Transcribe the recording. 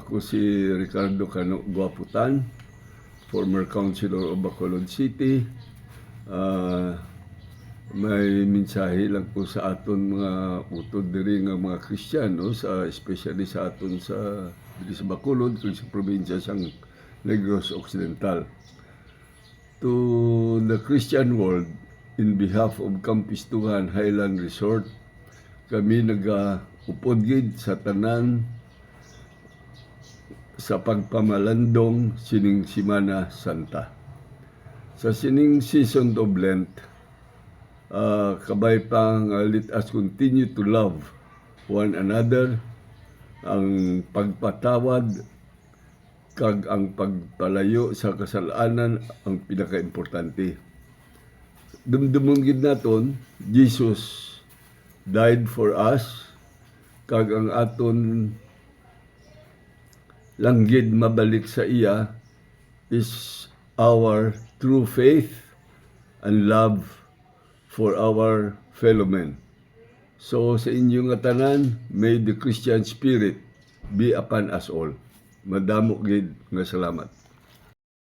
Ako si Ricardo Cano Guaputan, former councilor of Bacolod City. May mensahe lang po sa aton mga utod diri nga mga Kristiyano, especially sa aton sa Bacolod kung sa probinsya sang Negros Occidental. To the Christian world, in behalf of Campistuhan Highland Resort, kami nag-upod gid sa tanan sa pagpamalandong sining Semana Santa. Sa sining season of Lent, kabay pang let us continue to love one another, ang pagpatawad kag ang pagpalayo sa kasalanan ang pinaka-importante. Dumdumon gid naton, Jesus died for us, kag ang aton langgid mabalik sa iya is our true faith and love for our fellow men. So sa inyong tanan, may the Christian spirit be upon us all. Madamo gid nga salamat.